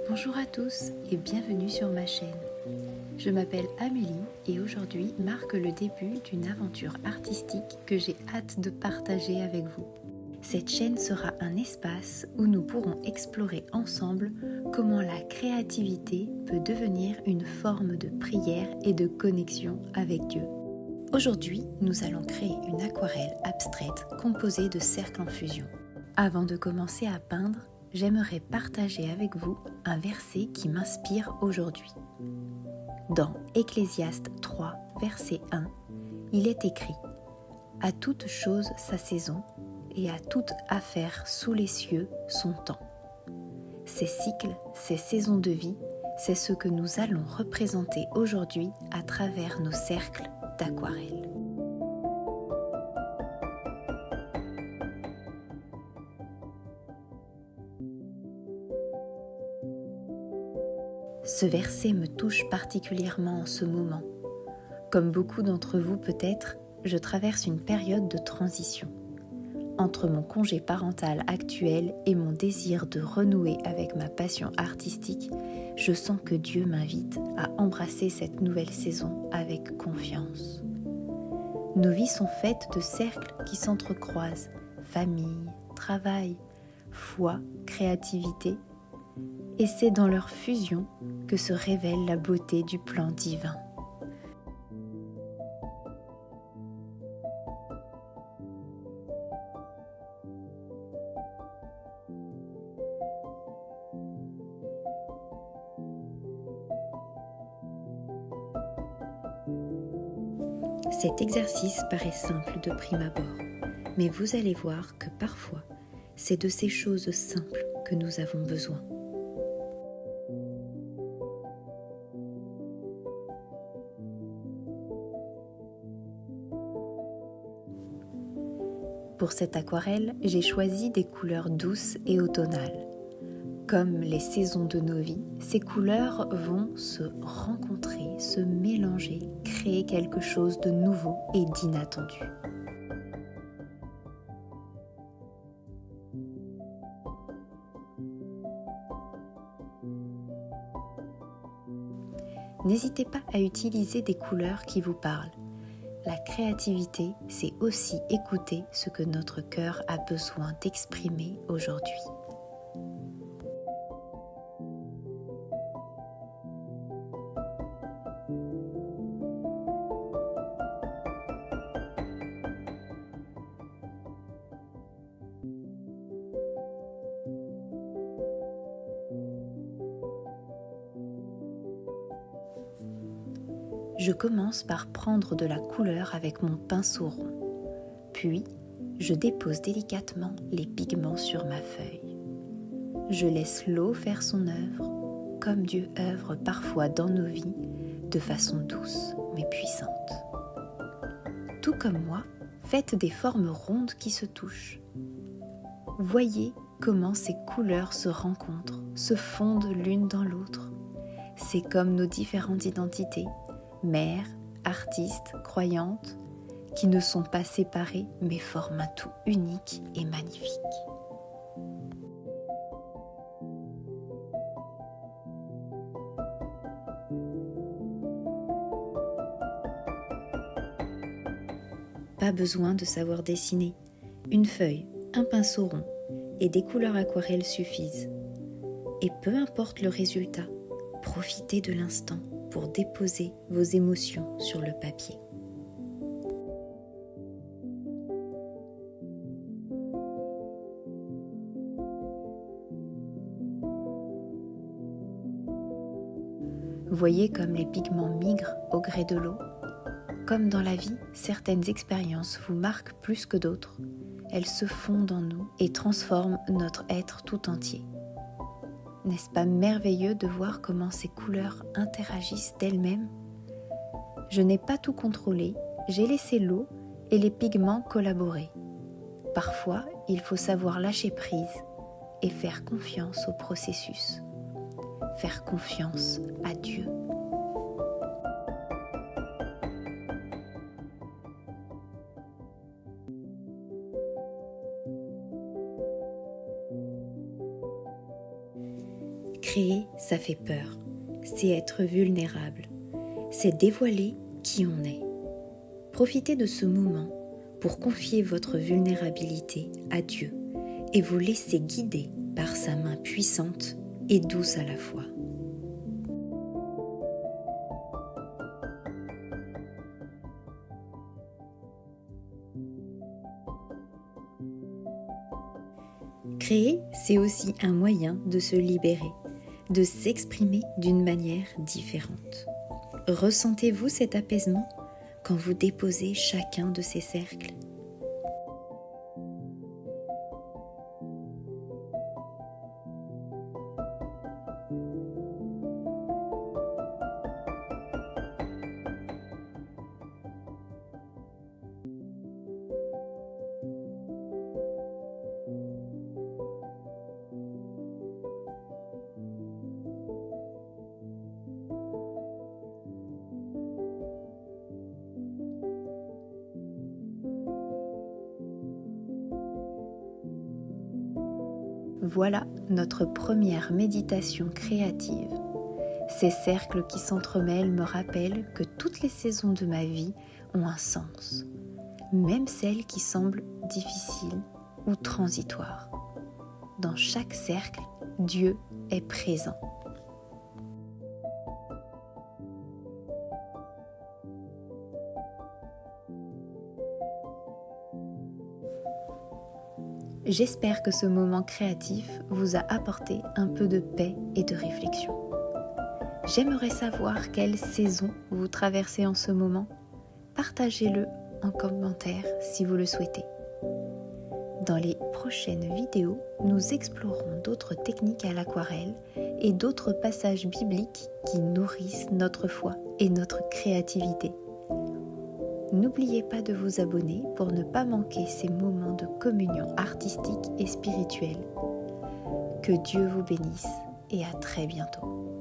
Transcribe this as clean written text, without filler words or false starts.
Bonjour à tous et bienvenue sur ma chaîne. Je m'appelle Amélie et aujourd'hui marque le début d'une aventure artistique que j'ai hâte de partager avec vous. Cette chaîne sera un espace où nous pourrons explorer ensemble comment la créativité peut devenir une forme de prière et de connexion avec Dieu. Aujourd'hui, nous allons créer une aquarelle abstraite composée de cercles en fusion. Avant de commencer à peindre, j'aimerais partager avec vous un verset qui m'inspire aujourd'hui. Dans Ecclésiaste 3, verset 1, il est écrit « À toute chose sa saison, et à toute affaire sous les cieux son temps. » Ces cycles, ces saisons de vie, c'est ce que nous allons représenter aujourd'hui à travers nos cercles d'aquarelle. Ce verset me touche particulièrement en ce moment. Comme beaucoup d'entre vous peut-être, je traverse une période de transition. Entre mon congé parental actuel et mon désir de renouer avec ma passion artistique, je sens que Dieu m'invite à embrasser cette nouvelle saison avec confiance. Nos vies sont faites de cercles qui s'entrecroisent, famille, travail, foi, créativité, et c'est dans leur fusion que se révèle la beauté du plan divin. Cet exercice paraît simple de prime abord, mais vous allez voir que parfois, c'est de ces choses simples que nous avons besoin. Pour cette aquarelle, j'ai choisi des couleurs douces et automnales. Comme les saisons de nos vies, ces couleurs vont se rencontrer, se mélanger, créer quelque chose de nouveau et d'inattendu. N'hésitez pas à utiliser des couleurs qui vous parlent. La créativité, c'est aussi écouter ce que notre cœur a besoin d'exprimer aujourd'hui. Je commence par prendre de la couleur avec mon pinceau rond. Puis, je dépose délicatement les pigments sur ma feuille. Je laisse l'eau faire son œuvre, comme Dieu œuvre parfois dans nos vies, de façon douce mais puissante. Tout comme moi, faites des formes rondes qui se touchent. Voyez comment ces couleurs se rencontrent, se fondent l'une dans l'autre. C'est comme nos différentes identités, mères, artistes, croyantes, qui ne sont pas séparées mais forment un tout unique et magnifique. Pas besoin de savoir dessiner. Une feuille, un pinceau rond et des couleurs aquarelles suffisent. Et peu importe le résultat, profitez de l'instant pour déposer vos émotions sur le papier. Voyez comme les pigments migrent au gré de l'eau. Comme dans la vie, certaines expériences vous marquent plus que d'autres. Elles se fondent en nous et transforment notre être tout entier. N'est-ce pas merveilleux de voir comment ces couleurs interagissent d'elles-mêmes ? Je n'ai pas tout contrôlé, j'ai laissé l'eau et les pigments collaborer. Parfois, il faut savoir lâcher prise et faire confiance au processus. Faire confiance à Dieu. Créer, ça fait peur. C'est être vulnérable. C'est dévoiler qui on est. Profitez de ce moment pour confier votre vulnérabilité à Dieu et vous laisser guider par sa main puissante et douce à la fois. Créer, c'est aussi un moyen de se libérer, de s'exprimer d'une manière différente. Ressentez-vous cet apaisement quand vous déposez chacun de ces cercles ? Voilà notre première méditation créative. Ces cercles qui s'entremêlent me rappellent que toutes les saisons de ma vie ont un sens, même celles qui semblent difficiles ou transitoires. Dans chaque cercle, Dieu est présent. J'espère que ce moment créatif vous a apporté un peu de paix et de réflexion. J'aimerais savoir quelle saison vous traversez en ce moment. Partagez-le en commentaire si vous le souhaitez. Dans les prochaines vidéos, nous explorerons d'autres techniques à l'aquarelle et d'autres passages bibliques qui nourrissent notre foi et notre créativité. N'oubliez pas de vous abonner pour ne pas manquer ces moments de communion artistique et spirituelle. Que Dieu vous bénisse et à très bientôt.